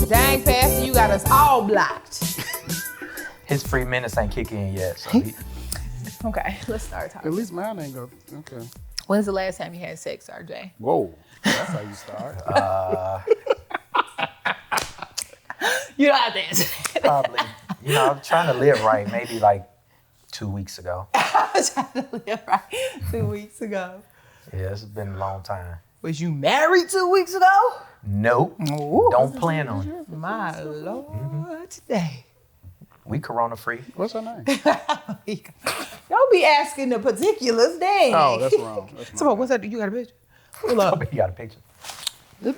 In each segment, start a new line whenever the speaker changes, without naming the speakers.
Dang, Pastor, you got us all blocked.
His free minutes ain't kicking in yet. So
Okay, let's start talking.
At least mine ain't go. Okay.
When's the last time you had sex, RJ?
Whoa. That's how you start.
You don't have to answer that.
probably, I'm trying to live right. Maybe like 2 weeks ago.
I was trying to live right 2 weeks ago.
Yeah, it's been a long time.
Was you married 2 weeks ago?
Nope.
Ooh.
Don't plan on it.
My Lord, today.
We corona free.
What's her name?
Don't be asking the particulars, dang.
Oh, that's wrong.
So what's that? You got a picture? Hold up.
You got a picture.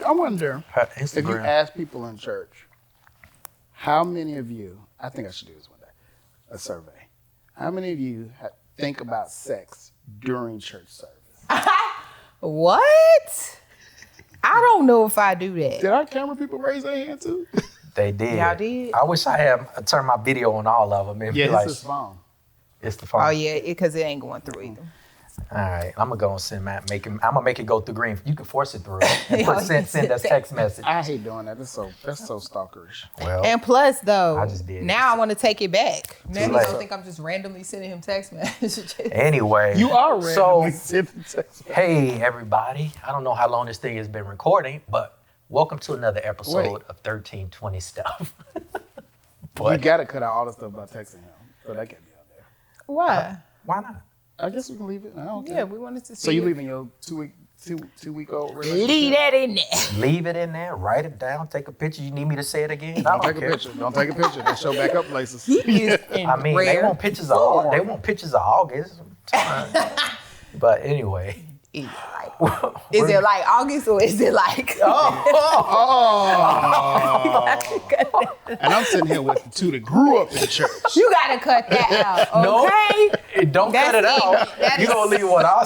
I wonder
Her
if you
Instagram.
ask people in church, how many of you, I think I should do this one day, a survey. How many of you think about sex during church service?
What? I don't know if I do that.
Did our camera people raise their hand too?
They did.
Y'all did?
I wish I had turned my video on all of them.
Yeah,
like,
it's his phone.
it's the phone.
Oh yeah, because it ain't going through either.
All right, I'm gonna go and send Matt. I'm gonna make it go through green. You can force it through and send us text message.
I hate doing that. That's so stalkerish.
Well,
And plus, though,
I just did.
now I want to take it back. Now he's
late.
gonna think I'm just randomly sending him text messages.
anyway,
You are ready.
So,
text.
hey everybody, I don't know how long this thing has been recording, but welcome to another episode of 1320 Stuff.
You gotta cut out all the stuff about texting him, so that can't be out there.
Why?
Why not?
I guess we can leave it. I don't care.
Yeah, we wanted to see.
So you
it.
leaving your two week old relationship?
Leave that in there.
Leave it in there, write it down, take a picture. You need me to say it again? I
Don't
don't
take
care.
a picture. Don't take a picture. They show back up places.
He is in
I mean, they
rare
want pictures of
form.
August. But anyway.
Is it like August or is it like?
And I'm sitting here with the two that grew up in church.
You gotta cut that out,
No,
okay?
don't cut it
That's
out.
it. That
You
is-
gonna leave what I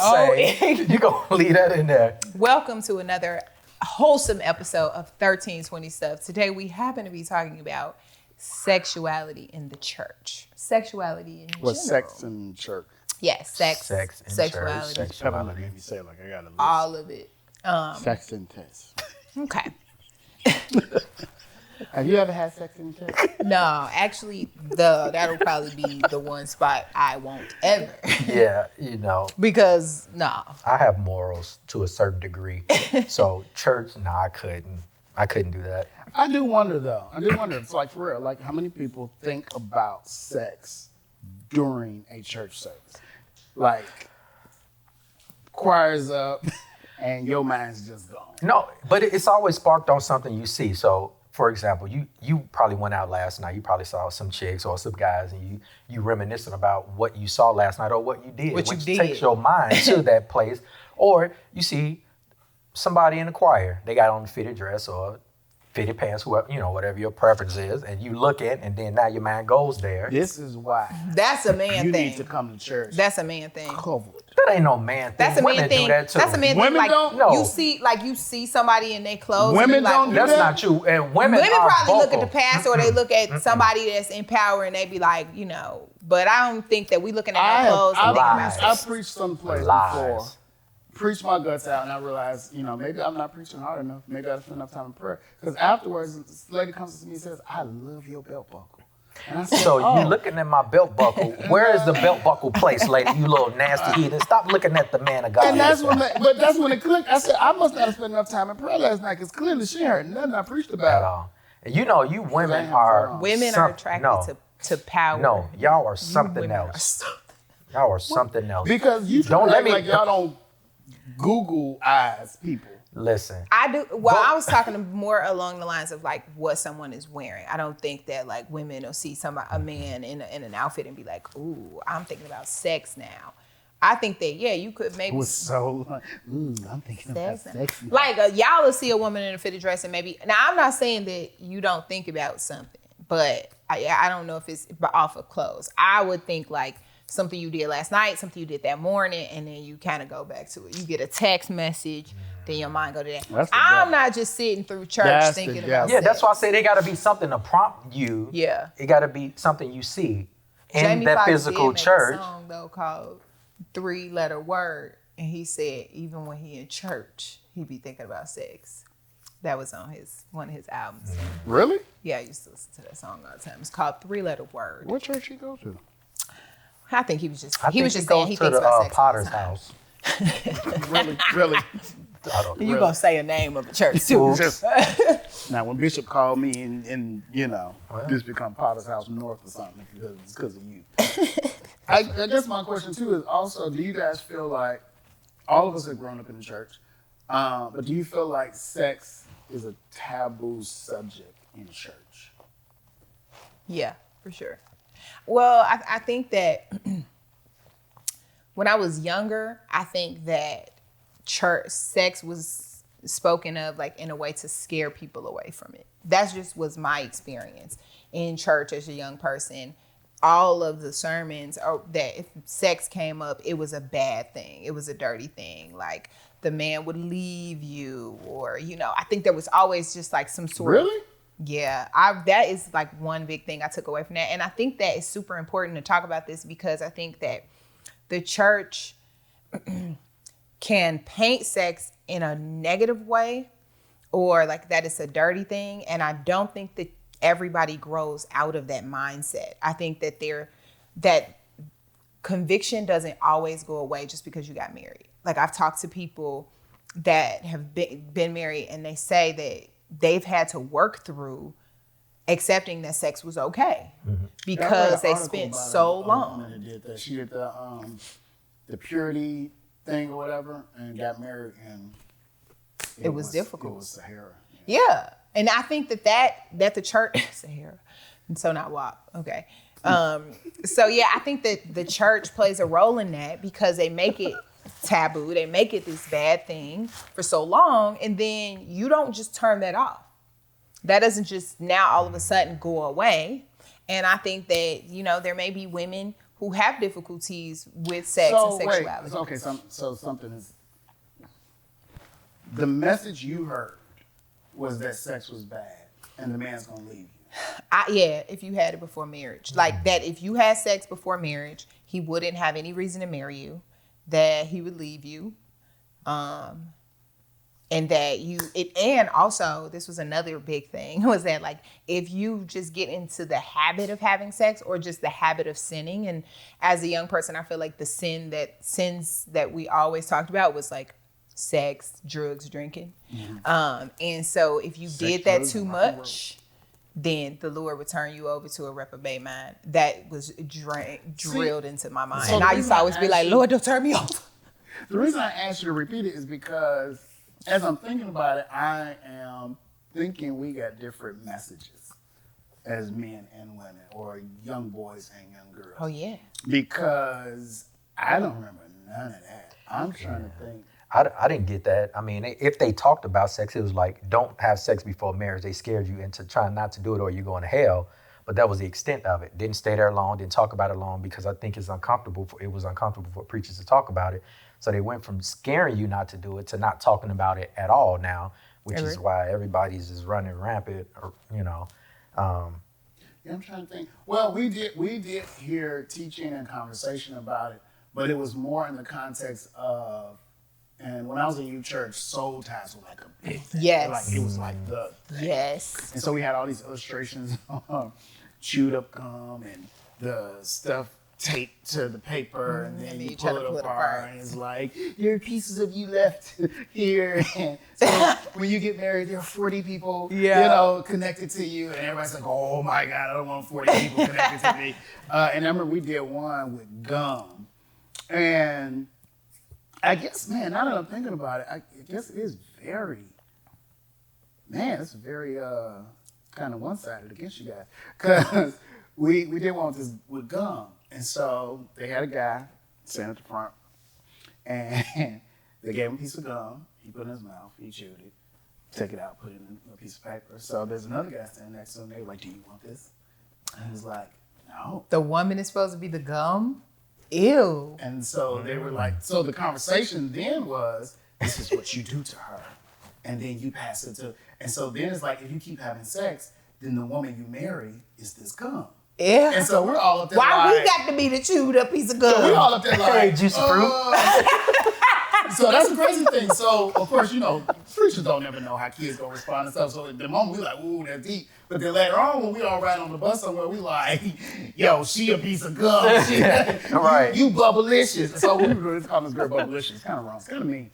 say. You gonna leave that in there.
Welcome to another wholesome episode of 1320 Stuff. Today we happen to be talking about sexuality in the church. Sexuality in general.
Was sex in church?
Yes, sex
in
sexuality,
church,
Peppermint made me say it like I got a list.
all of it.
Sex in test.
Okay.
Have you ever had sex in church?
No, actually, that'll probably be the one spot I won't ever.
Yeah,
Because, no.
I have morals to a certain degree. So church, I couldn't do that.
I do wonder though. It's like for real. Like how many people think about sex during a church service? Like choir's up and your mind's just gone.
No, but it's always sparked on something you see. So, for example, you probably went out last night. You probably saw some chicks or some guys, and you reminiscing about what you saw last night or what you did, which takes your mind to that place. Or you see somebody in the choir, they got on a fitted dress or fitted pants, whatever your preference is, and you look at, and then now your mind goes there.
This is why
That's a man
you
thing.
need to come to church.
That's a man thing.
covered.
That ain't no man thing.
That's a man
Women
thing.
do that too.
That's a man thing.
Women
Like
don't?
No.
you see somebody in their clothes.
Women
and be like,
don't do
That's
that?
not true. And women are
probably look
vocal.
at the pastor or they look at somebody that's in power and they be like, but I don't think that we looking at our clothes and thinking about
lies.
it.
I preached someplace
Lies.
before. Preached my guts out, and I realized, maybe I'm not preaching hard enough. Maybe I don't spend enough time in prayer. Because afterwards, this lady comes to me and says, "I love your belt buckle." And I said,
So you looking at my belt buckle? Where is the belt buckle placed, lady? You little nasty heathen! Stop looking at the man of God.
And that's when it clicked. I said, I must not have spent enough time in prayer last night because clearly she heard nothing I preached
at
about.
all. And you women are
Women are attracted to power.
No, y'all are
You
something
women are
else. Y'all are something else.
Because you
Don't
don't
let
act
me-
like y'all don't Google eyes people.
Listen,
I do. Well, I was talking more along the lines of like what someone is wearing. I don't think that like women will see a man in an outfit and be like, "Ooh, I'm thinking about sex now." I think that you could maybe.
Was so like, I'm thinking about sex.
Like y'all will see a woman in a fitted dress and maybe. Now I'm not saying that you don't think about something, but I don't know if it's off of clothes. I would think like something you did last night, something you did that morning, and then you kind of go back to it. You get a text message, then your mind go to that. I'm not just sitting through church thinking about sex.
That's why I say they got to be something to prompt you.
Yeah.
It got to be something you see in
Jamie
that
Foxx
physical
did make
church.
a song though called 3-Letter Word, and he said even when he in church, he be thinking about sex. That was on one of his albums.
Really?
Yeah, I used to listen to that song all the time. It's called 3-Letter Word.
What church he go to?
I think he was just
I
he was
think
just saying he thinks about sex.
Potter's house.
Really?
You gonna say a name of a church too?
Now, when Bishop called me and this become Potter's House North or something because of you. I guess my question too is also, do you guys feel like all of us have grown up in the church, but do you feel like sex is a taboo subject in church?
Yeah, for sure. Well, I think that when I was younger, I think that church sex was spoken of like in a way to scare people away from it. That just was my experience in church as a young person. All of the sermons are that if sex came up, it was a bad thing. It was a dirty thing. Like the man would leave you, or I think there was always just like some sort of. Yeah, that is like one big thing I took away from that. And I think that it's super important to talk about this because I think that the church can paint sex in a negative way or like that it's a dirty thing. And I don't think that everybody grows out of that mindset. I think that that conviction doesn't always go away just because you got married. Like I've talked to people that have been married and they say that they've had to work through accepting that sex was okay because they spent so long.
That did that. She did the purity thing or whatever and got married, and
it was difficult.
It was Sahara.
Yeah. And I think that the church Sahara, and so not WAP. Okay. So yeah, I think that the church plays a role in that because they make it taboo. They make it this bad thing for so long, and then you don't just turn that off. That doesn't just now all of a sudden go away. And I think that, there may be women who have difficulties with sex and sexuality.
Okay, so something is, the message you heard was that sex was bad and the man's gonna leave you.
Yeah, if you had it before marriage. Like that if you had sex before marriage, he wouldn't have any reason to marry you. That he would leave you, and that and also this was another big thing was that like if you just get into the habit of having sex or just the habit of sinning, and as a young person, I feel like the sins that we always talked about was like sex, drugs, drinking, and so if you did that too much, then the Lord would turn you over to a reprobate mind. That was drilled into my mind.
So
and I used to always be like, Lord, don't turn me off.
The reason I asked you to repeat it is because as I'm thinking about it, I am thinking we got different messages as men and women, or young boys and young girls.
Oh, yeah.
Because I don't remember none of that. I'm trying to think.
I didn't get that. I mean, if they talked about sex, it was like, don't have sex before marriage. They scared you into trying not to do it or you're going to hell. But that was the extent of it. Didn't stay there long, didn't talk about it long because I think it was uncomfortable for preachers to talk about it. So they went from scaring you not to do it to not talking about it at all now, which is why everybody's just running rampant,
Yeah, I'm trying to think. Well, we did hear teaching and conversation about it, but it was more in the context of, and when I was in youth church, soul ties were like a big thing.
Yes.
Like it was like the thing.
Yes.
And so we had all these illustrations of chewed up gum and the stuff taped to the paper, and then you pull it apart, and it's like, there are pieces of you left here. And so when you get married, there are 40 people, connected to you, and everybody's like, oh my God, I don't want 40 people connected to me. And I remember we did one with gum, and I guess, man, now that I'm thinking about it, I guess it is it's very kind of one-sided against you guys, because we did one with gum. And so they had a guy stand at the front, and they gave him a piece of gum. He put it in his mouth. He chewed it. take it out, put it in a piece of paper. So there's another guy standing next to him. They were like, do you want this? And he was like, no.
The woman is supposed to be the gum? Ew.
And so they were like, so the conversation then was, this is what you do to her. And then you pass it to, and so then it's like, if you keep having sex, then the woman you marry is this gum.
Yeah.
And so we're all up there
Why
like,
we got to be the chewed up piece of gum?
so we all up there like,
Hey, juicy fruit.
So that's the crazy thing. So, of course, preachers don't never know how kids gonna respond and stuff. So at the moment, we like, ooh, that's deep. But then later on, when we all ride on the bus somewhere, we like, yo, she a piece of gum.
Right.
You bubblicious. So we were calling this girl bubblicious. It's kind of wrong. It's kind of mean.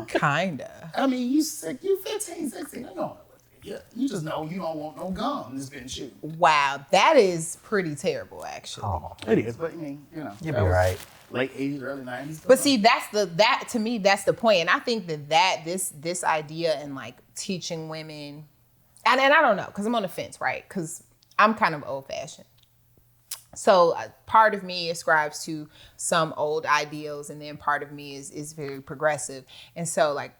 Kinda.
I mean, you 15, 16. I know. Yeah, you just know you don't want no gum that's been chewed.
Wow, that is pretty terrible, actually.
Oh,
It is, but I mean,
you'll be right.
Late 80s, early 90s.
But see, that to me, that's the point. And I think that this idea and like teaching women, and I don't know, because I'm on the fence, right? Because I'm kind of old fashioned. So part of me ascribes to some old ideals, and then part of me is very progressive. And so like,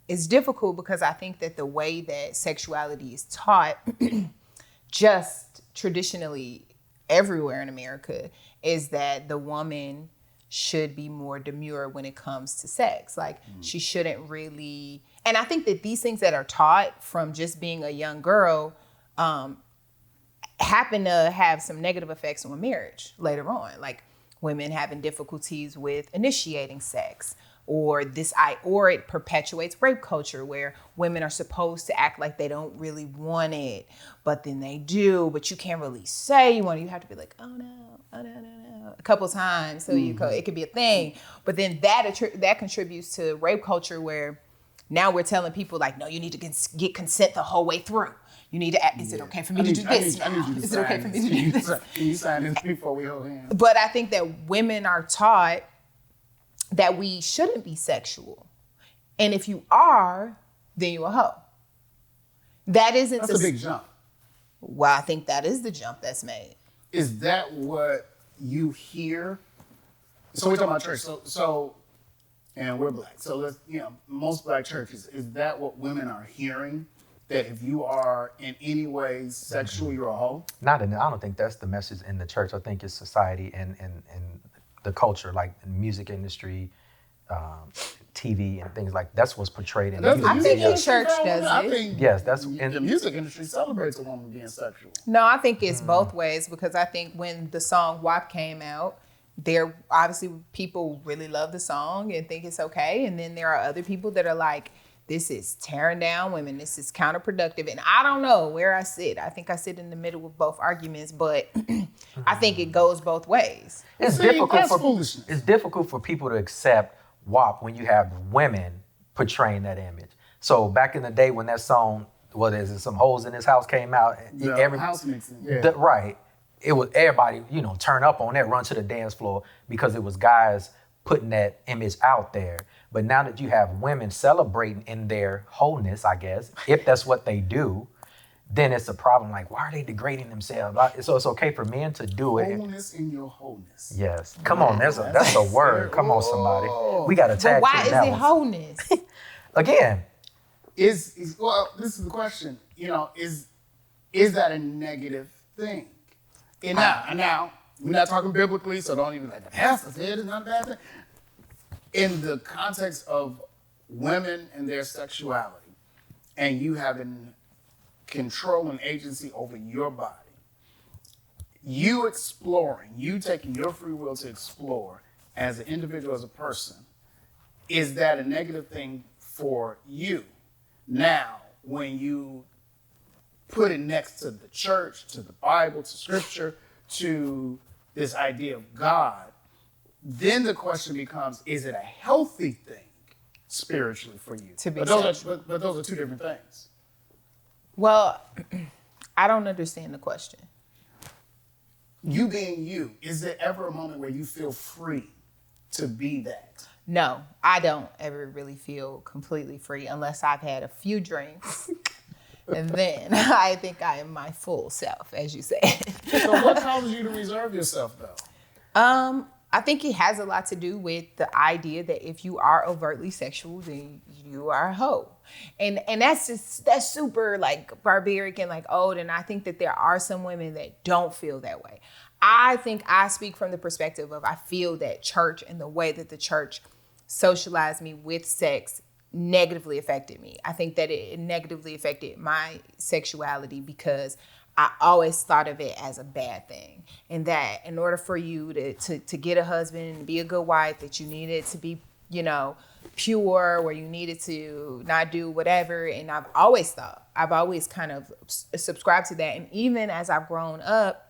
it's difficult because I think that the way that sexuality is taught just traditionally everywhere in America is that the woman should be more demure when it comes to sex. Like she shouldn't really, and I think that these things that are taught from just being a young girl happen to have some negative effects on marriage later on. Like women having difficulties with initiating sex, or it perpetuates rape culture where women are supposed to act like they don't really want it, but then they do, but you can't really say you want it. You have to be like, oh no, a couple times so it could be a thing. But then that contributes to rape culture where now we're telling people like, no, you need to get consent the whole way through. You need to act, is it okay for me to do this? Is it okay for me to do this?
Can you sign this before we hold hands?
But I think that women are taught that we shouldn't be sexual. And if you are, then you're a hoe. That's
a big jump.
Well, I think that is the jump that's made.
Is that what you hear? So we're talking about church. So and we're black. So let's, most black churches, is that what women are hearing? That if you are in any way sexual, you're a hoe?
I don't think that's the message in the church. I think it's society and the culture, like the music industry, TV and things like that's what's portrayed in.
I think the church does it.
I think
that's
the music industry celebrates a woman being sexual.
No, I think it's both ways, because I think when the song WAP came out, there obviously people really love the song and think it's okay, and then there are other people that are like, this is tearing down women. This is counterproductive. And I don't know where I sit. I think I sit in the middle of both arguments, but I think it goes both ways.
It's difficult for people to accept WAP when you have women portraying that image. So back in the day when that song, Some Holes in This House came out,
house mixing.
Right. It was everybody, turn up on that, run to the dance floor, because it was guys putting that image out there. But now that you have women celebrating in their wholeness, I guess, if that's what they do, then it's a problem. Like, why are they degrading themselves? So it's okay for men to do it.
Wholeness in your wholeness.
Yes. Come on, that's a word. Come on, somebody. We got to tag
But why
team
is
that
it
one.
wholeness?
Again.
This is the question. Is that a negative thing? And now we're not talking biblically, so don't even like the pastor said it's not a bad thing. In the context of women and their sexuality, and you having control and agency over your body, you taking your free will to explore as an individual, as a person, is that a negative thing for you? Now, when you put it next to the church, to the Bible, to scripture, to this idea of God, then the question becomes, is it a healthy thing spiritually for you? But those are two different things.
Well, I don't understand the question.
You being you, is there ever a moment where you feel free to be that?
No, I don't ever really feel completely free unless I've had a few drinks. And then I think I am my full self, as you said.
So what causes you to reserve yourself, though?
I think it has a lot to do with the idea that if you are overtly sexual, then you are a hoe. And that's super like barbaric and like old. And I think that there are some women that don't feel that way. I think I speak from the perspective of I feel that church and the way that the church socialized me with sex negatively affected me. I think that it negatively affected my sexuality because I always thought of it as a bad thing. And that in order for you to get a husband and be a good wife, that you needed to be, pure, where you needed to not do whatever. And I've always kind of subscribed to that. And even as I've grown up,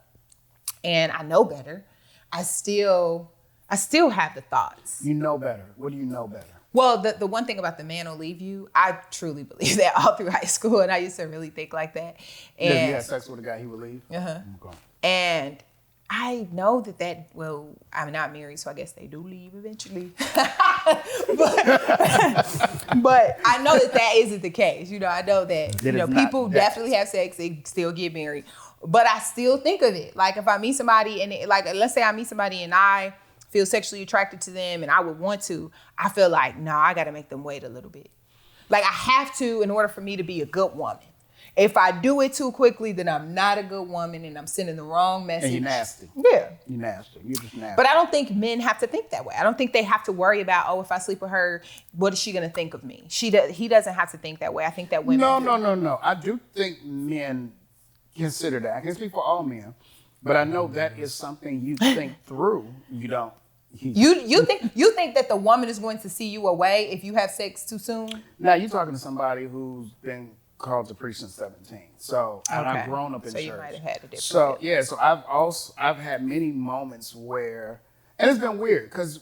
and I know better, I still have the thoughts.
You know better. What do you know better?
Well, the one thing about the man will leave you, I truly believe that all through high school, and I used to really think like that. And
if you had sex with a guy, he would leave?
Uh-huh.
Okay.
And I know that, well, I'm not married, so I guess they do leave eventually. but I know that isn't the case. I know that, people definitely have sex, they still get married. But I still think of it. Like if I meet somebody and let's say I meet somebody and I feel sexually attracted to them and I would want to, I feel like, no, I got to make them wait a little bit. Like I have to in order for me to be a good woman. If I do it too quickly, then I'm not a good woman and I'm sending the wrong message.
And you're nasty.
Yeah.
You're nasty. You're just nasty.
But I don't think men have to think that way. I don't think they have to worry about, if I sleep with her, what is she going to think of me? He doesn't have to think that way. I think that women
No. I do think men consider that. I can speak for all men, but I know that is something you think through. You don't.
You think that the woman is going to see you away if you have sex too soon?
Now you're talking to somebody who's been called to preach since 17. So and I've grown up in
church. So you might have had a different.
So I've had many moments where, and it's been weird because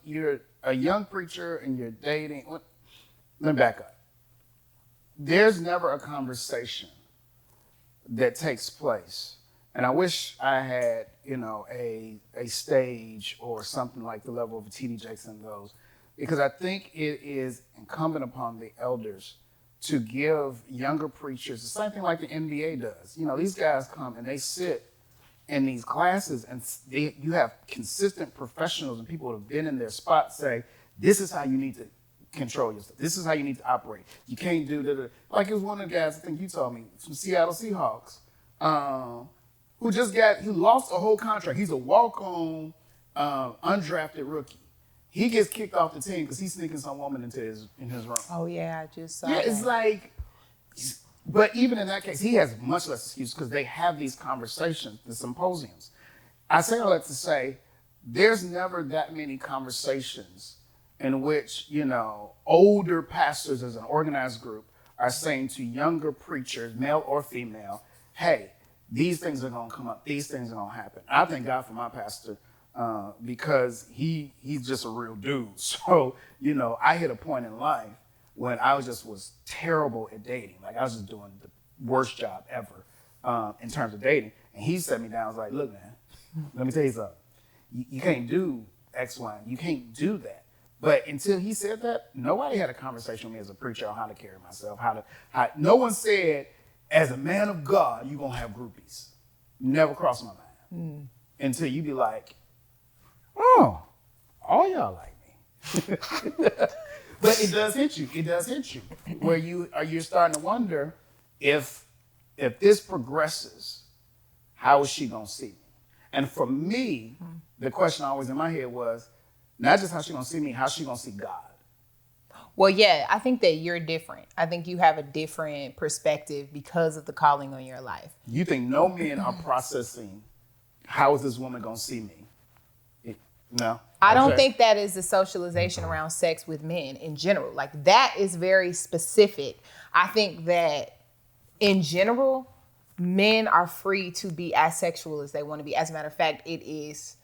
you're a young preacher and you're dating. Let me back up. There's never a conversation that takes place. And I wish I had, a stage or something like the level of a T.D. Jakes and those, because I think it is incumbent upon the elders to give younger preachers the same thing like the NBA does. These guys come and they sit in these classes and you have consistent professionals and people who have been in their spot say, this is how you need to control yourself. This is how you need to operate. You can't do that. Like it was one of the guys, I think you told me, from Seattle Seahawks, who lost a whole contract. He's a walk-on, undrafted rookie. He gets kicked off the team because he's sneaking some woman in his room.
Oh yeah, I just saw
that.
It's
like, but even in that case, he has much less excuse because they have these conversations, the symposiums. I say all that to say, there's never that many conversations in which, older pastors as an organized group are saying to younger preachers, male or female, hey, these things are going to come up. These things are going to happen. I thank God for my pastor because he's just a real dude. So, I hit a point in life when I was terrible at dating. Like I was just doing the worst job ever in terms of dating. And he sat me down and was like, look, man, let me tell you something. You can't do X, Y, you can't do that. But until he said that, nobody had a conversation with me as a preacher on how to carry myself, no one said, as a man of God, you're going to have groupies. Never crossed my mind. Until you be like, oh, all y'all like me. But it does hit you. It does hit you. Where you're starting to wonder if this progresses, how is she going to see me? And for me, the question always in my head was, not just how she going to see me, how she going to see God.
Well, yeah, I think that you're different. I think you have a different perspective because of the calling on your life.
You think no men are processing, how is this woman going to see me? No.
I don't think that is the socialization around sex with men in general. Like that is very specific. I think that in general, men are free to be as sexual as they want to be. As a matter of fact, it is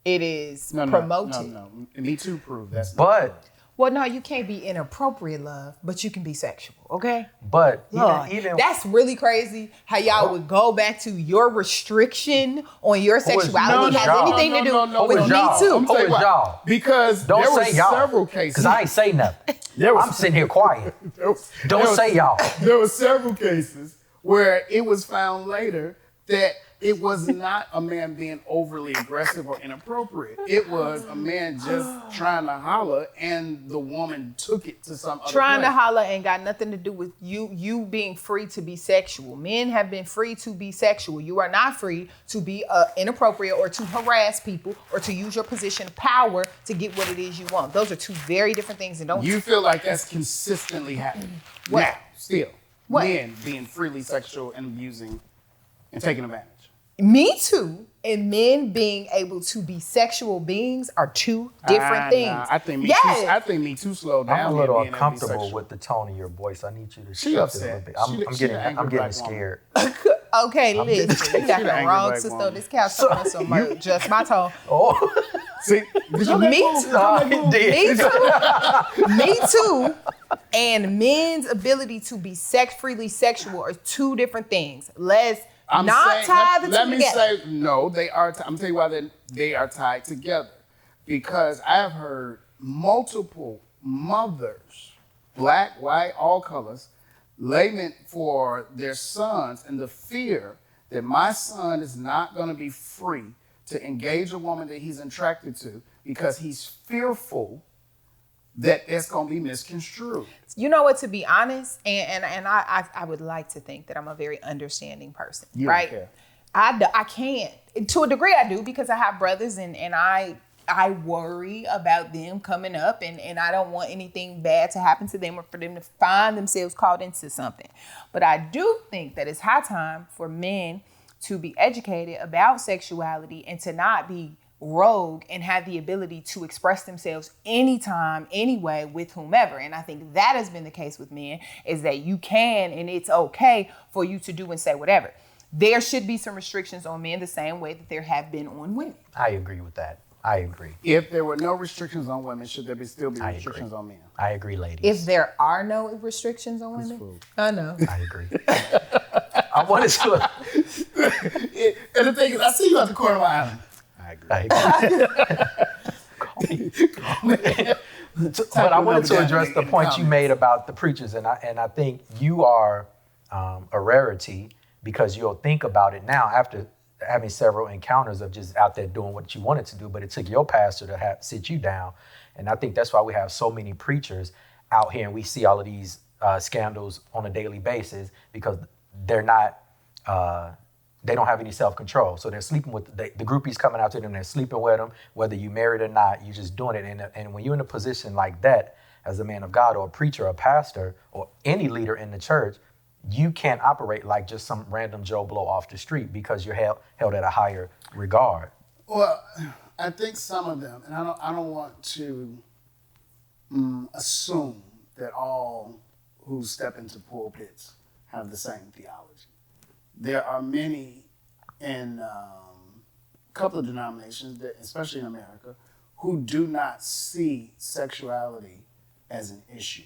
promoted.
No. Me Too proved that's
but.
Well, no, you can't be inappropriate love, but you can be sexual, okay?
But
even that's really crazy how y'all would go back to your restriction on your sexuality has anything to do with Me Too.
Who is y'all?
Because
don't
there
say
were
y'all.
Several cases.
Because I ain't say nothing. I'm sitting here quiet. Don't say y'all.
There were several cases where it was found later that it was not a man being overly aggressive or inappropriate. It was a man just trying to holler, and the woman took it to some other
Trying
place.
to holler ain't got nothing to do with you being free to be sexual. Men have been free to be sexual. You are not free to be inappropriate or to harass people or to use your position of power to get what it is you want. Those are two very different things. And don't
you feel like that's consistently happening?
What?
Now, still,
What?
men being freely sexual and abusing and taking advantage.
Me Too and men being able to be sexual beings are two different things.
Nah, I think Me Too slowed down.
I'm a little
being able to be
uncomfortable
sexual.
with the tone of your voice. I need you to
She
shift it a
upset.
little bit.
She the
I'm
angry
getting
black
scared.
Okay, listen, you got
she the
the
angry
wrong
black
sister on
woman.
this couch talking about some just my tone.
Oh,
See, did you
Me
move?
Too.
Come
he
move.
did.
Me Too and men's ability to be freely sexual are two different things. Let's not tie the two
Let me
together.
say, no, they are. I'm telling you why they are tied together. Because I have heard multiple mothers, black, white, all colors, lament for their sons and the fear that my son is not going to be free to engage a woman that he's attracted to because he's fearful that it's going to be misconstrued.
You know what, to be honest, and I would like to think that I'm a very understanding person,
You
right?
don't care.
I can't. To a degree I do, because I have brothers and I worry about them coming up and I don't want anything bad to happen to them or for them to find themselves caught into something. But I do think that it's high time for men to be educated about sexuality and to not be rogue and have the ability to express themselves anytime, anyway, with whomever. And I think that has been the case with men, is that you can and it's okay for you to do and say whatever. There should be some restrictions on men the same way that there have been on women.
I agree with that. I agree.
If there were no restrictions on women, should there still be
I
restrictions
agree.
on men?
I agree, ladies.
If there are no restrictions on women, I know.
I agree. I wanted to.
And the thing is, I see you at the corner of my eye.
I agree. But I wanted to address the point you made about the preachers, and I think you are a rarity because you'll think about it now after having several encounters of just out there doing what you wanted to do, but it took your pastor to sit you down. And I think that's why we have so many preachers out here and we see all of these scandals on a daily basis because they're not, they don't have any self-control. So they're sleeping with the groupies coming out to them, they're sleeping with them, whether you married or not, you're just doing it. And when you're in a position like that, as a man of God or a preacher or a pastor or any leader in the church, you can't operate like just some random Joe Blow off the street because you're held at a higher regard.
Well, I think some of them, and I don't want to assume that all who step into pulpits have the same theology. There are many in a couple of denominations, that, especially in America, who do not see sexuality as an issue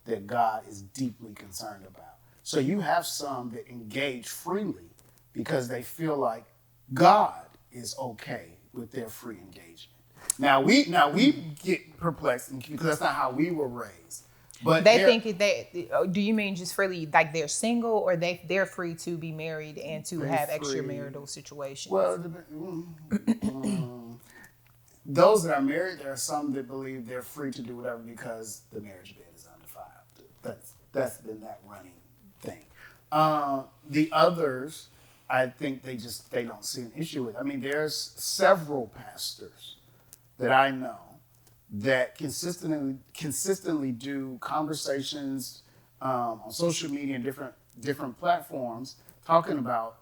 that God is deeply concerned about. So you have some that engage freely because they feel like God is okay with their free engagement. Now we get perplexed because that's not how we were raised. But
they think do you mean just freely, like they're single, or they're free to be married and to have extramarital situations?
Well, those that are married, there are some that believe they're free to do whatever because the marriage bed is undefiled. That's been that running thing. The others, I think they don't see an issue with. I mean, there's several pastors that I know that consistently do conversations on social media and different platforms talking about,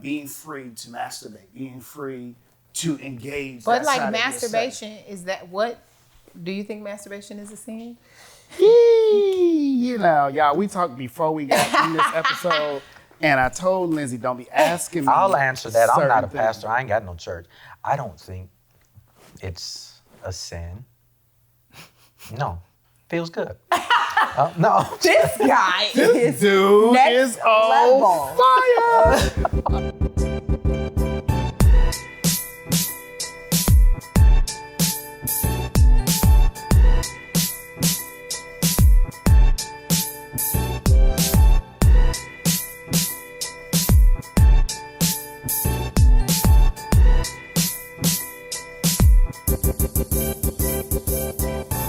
being free to masturbate, being free to engage.
But like masturbation, is that what? Do you think masturbation is a sin?
Y'all, we talked before we got in this episode, and I told Lindsay, don't be asking me.
I'll answer that. I'm not a
certain
pastor.
things.
I ain't got no church. I don't think it's a sin. No. Feels good. No.
This guy
Dude
next
is on
level.
fire.